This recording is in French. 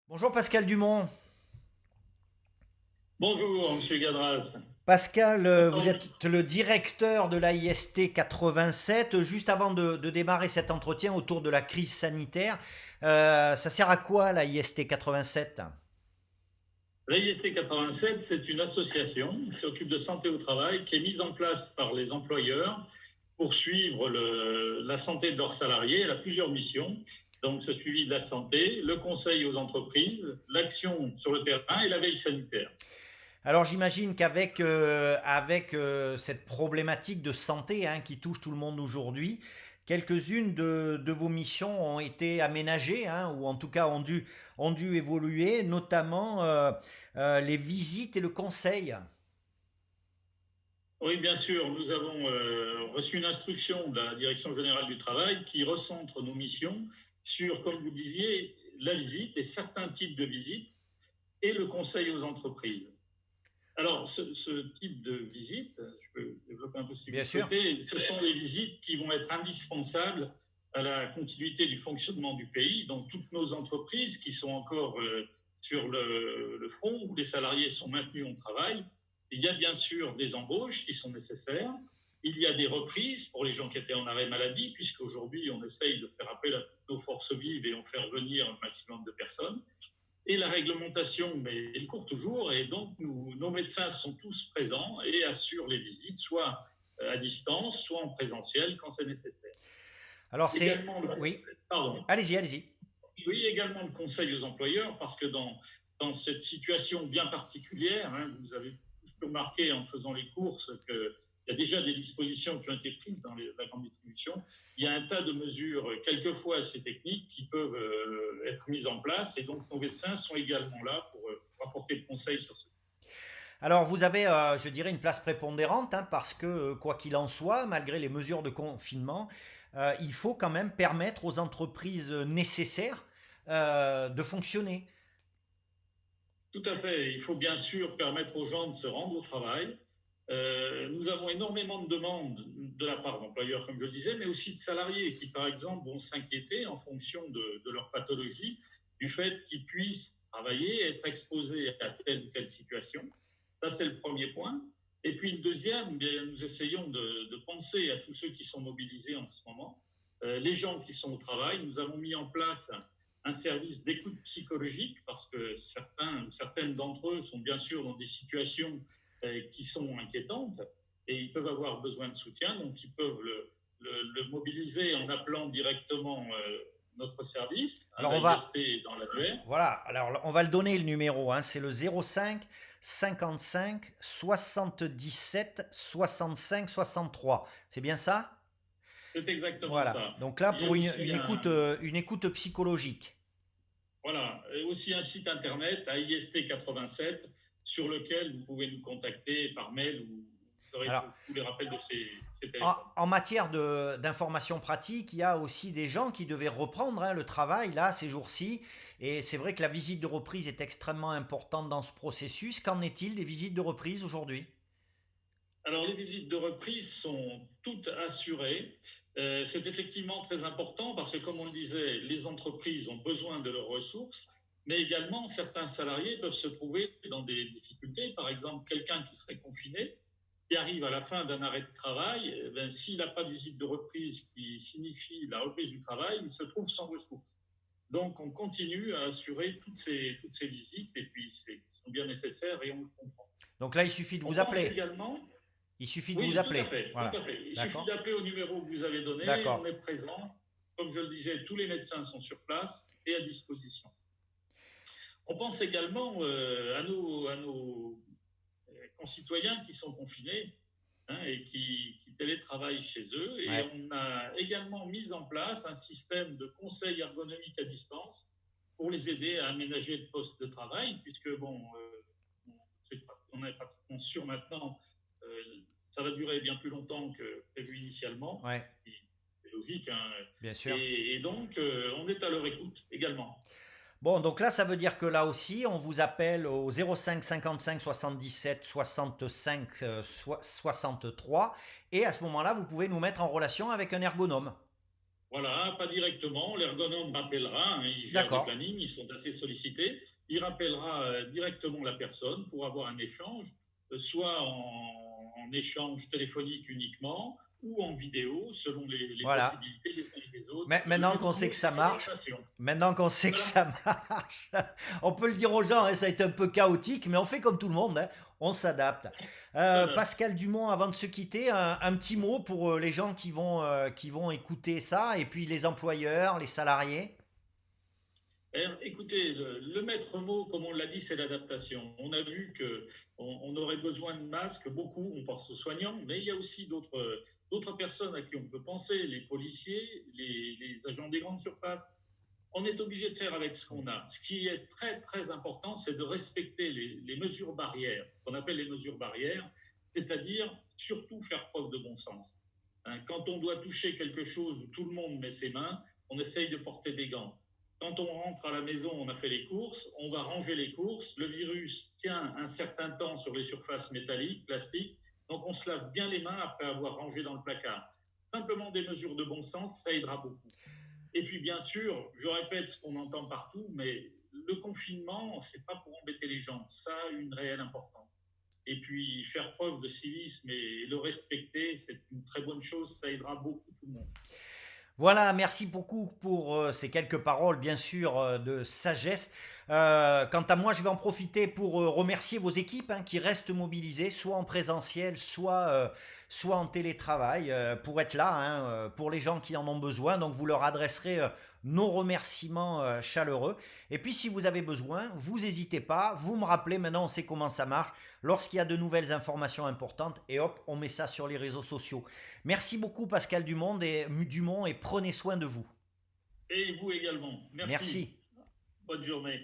Bonjour Pascal Dumont. Bonjour, Monsieur Gadras. Pascal, vous Alors, êtes le directeur de l'AIST 87. Juste avant de démarrer cet entretien autour de la crise sanitaire, ça sert à quoi l'AIST 87? l'AIST 87, c'est une association qui s'occupe de santé au travail, qui est mise en place par les employeurs pour suivre la santé de leurs salariés. Elle a plusieurs missions. Donc, ce suivi de la santé, le conseil aux entreprises, l'action sur le terrain et la veille sanitaire. Alors j'imagine qu'avec cette problématique de santé, hein, qui touche tout le monde aujourd'hui, quelques-unes de vos missions ont été aménagées, hein, ou en tout cas ont dû évoluer, notamment les visites et le conseil. Oui, bien sûr, nous avons reçu une instruction de la Direction générale du travail qui recentre nos missions sur, comme vous le disiez, la visite et certains types de visites et le conseil aux entreprises. Alors, ce type de visite, je peux développer un peu si vous Bien le sûr. souhaitez, ce sont des visites qui vont être indispensables à la continuité du fonctionnement du pays. Donc, toutes nos entreprises qui sont encore sur le front, où les salariés sont maintenus au travail, il y a bien sûr des embauches qui sont nécessaires. Il y a des reprises pour les gens qui étaient en arrêt maladie, puisqu'aujourd'hui, on essaye de faire appel à toutes nos forces vives et on fait revenir un maximum de personnes. Et la réglementation, mais elle court toujours, et donc nos médecins sont tous présents et assurent les visites, soit à distance, soit en présentiel quand c'est nécessaire. Alors c'est... Également, Oui, pardon, allez-y, allez-y. oui, également le conseil aux employeurs, parce que dans cette situation bien particulière, hein, vous avez tous remarqué en faisant les courses qu'il y a déjà des dispositions qui ont été prises dans la grande distribution. Il y a un tas de mesures, quelquefois assez techniques, qui peuvent être mises en place. Et donc, nos médecins sont également là pour apporter le conseil sur ce. Alors vous avez, je dirais, une place prépondérante, hein, parce que, quoi qu'il en soit, malgré les mesures de confinement, il faut quand même permettre aux entreprises nécessaires de fonctionner. Tout à fait. Il faut bien sûr permettre aux gens de se rendre au travail. Nous avons énormément de demandes de la part d'employeurs, comme je le disais, mais aussi de salariés qui, par exemple, vont s'inquiéter en fonction de leur pathologie du fait qu'ils puissent travailler, être exposés à telle ou telle situation. Ça, c'est le premier point. Et puis le deuxième, bien, nous essayons de penser à tous ceux qui sont mobilisés en ce moment, les gens qui sont au travail. Nous avons mis en place un service d'écoute psychologique parce que certaines d'entre eux sont bien sûr dans des situations qui sont inquiétantes et ils peuvent avoir besoin de soutien, donc ils peuvent le mobiliser en appelant directement notre service, Alors on va, l'AIST dans l'annuaire. voilà, alors on va le donner le numéro, hein, c'est le 05 55 77 65 63. C'est bien ça? C'est exactement Voilà. ça. Donc là Il y a pour une, aussi une écoute psychologique. voilà, et aussi un site internet AIST 87 sur lequel vous pouvez nous contacter par mail ou vous aurez Alors tous les rappels de ces En, téléphones. en matière d'information pratique, il y a aussi des gens qui devaient reprendre, hein, le travail là ces jours-ci. Et c'est vrai que la visite de reprise est extrêmement importante dans ce processus. Qu'en est-il des visites de reprise aujourd'hui? Alors, les visites de reprise sont toutes assurées. C'est effectivement très important parce que, comme on le disait, les entreprises ont besoin de leurs ressources, mais également certains salariés peuvent se trouver dans des difficultés. Par exemple, quelqu'un qui serait confiné, qui arrive à la fin d'un arrêt de travail, eh bien, s'il n'a pas de visite de reprise qui signifie la reprise du travail, il se trouve sans ressources. Donc, on continue à assurer toutes ces visites et puis qui sont bien nécessaires et on le comprend. Donc là, il suffit de On vous pense appeler. également. Il suffit de vous Oui, tout à appeler. fait, tout Voilà. à fait. Il suffit D'accord? d'appeler au numéro que vous avez donné, D'accord. on est présent. Comme je le disais, tous les médecins sont sur place et à disposition. On pense également à nos concitoyens qui sont confinés, hein, et qui télétravaillent chez eux. Et Ouais. on a également mis en place un système de conseil ergonomique à distance pour les aider à aménager le poste de travail, puisque bon, on est pratiquement sûr maintenant, euh, ça va durer bien plus longtemps que prévu initialement. Ouais. C'est logique, hein. Bien sûr. Et donc, on est à leur écoute également. Bon, donc là, ça veut dire que là aussi, on vous appelle au 05 55 77 65 63, et à ce moment-là, vous pouvez nous mettre en relation avec un ergonome. Voilà, pas directement. L'ergonome rappellera, hein, il gère des D'accord. plannings, ils sont assez sollicités. Il rappellera directement la personne pour avoir un échange, soit en échange téléphonique uniquement ou en vidéo, selon les Voilà. possibilités des uns et des autres. Maintenant Le qu'on tout sait que est ça dans marche, l'adaptation. maintenant qu'on sait que Voilà. ça marche, on peut le dire aux gens, hein, ça a été un peu chaotique, mais on fait comme tout le monde, hein, on s'adapte. On s'adapte. Pascal Dumont, avant de se quitter, un petit mot pour les gens qui vont écouter ça, et puis les employeurs, les salariés. Écoutez, le maître mot, comme on l'a dit, c'est l'adaptation. On a vu qu'on aurait besoin de masques, beaucoup, on pense aux soignants, mais il y a aussi d'autres personnes à qui on peut penser, les policiers, les agents des grandes surfaces. On est obligé de faire avec ce qu'on a. Ce qui est très, très important, c'est de respecter les mesures barrières, ce qu'on appelle les mesures barrières, c'est-à-dire surtout faire preuve de bon sens. Hein, quand on doit toucher quelque chose où tout le monde met ses mains, on essaye de porter des gants. Quand on rentre à la maison, on a fait les courses, on va ranger les courses. Le virus tient un certain temps sur les surfaces métalliques, plastiques, donc on se lave bien les mains après avoir rangé dans le placard. Simplement des mesures de bon sens, ça aidera beaucoup. Et puis, bien sûr, je répète ce qu'on entend partout, mais le confinement, c'est pas pour embêter les gens. Ça a une réelle importance. Et puis, faire preuve de civisme et le respecter, c'est une très bonne chose. Ça aidera beaucoup tout le monde. Voilà, merci beaucoup pour ces quelques paroles, bien sûr, de sagesse. Quant à moi, je vais en profiter pour remercier vos équipes hein, qui restent mobilisées, soit en présentiel, soit en télétravail, pour être là hein, pour les gens qui en ont besoin. Donc, vous leur adresserez nos remerciements chaleureux. Et puis, si vous avez besoin, vous n'hésitez pas, vous me rappelez, maintenant on sait comment ça marche, lorsqu'il y a de nouvelles informations importantes, et hop, on met ça sur les réseaux sociaux. Merci beaucoup Pascal Dumont et prenez soin de vous. Et vous également. Merci. Merci. Bonne journée.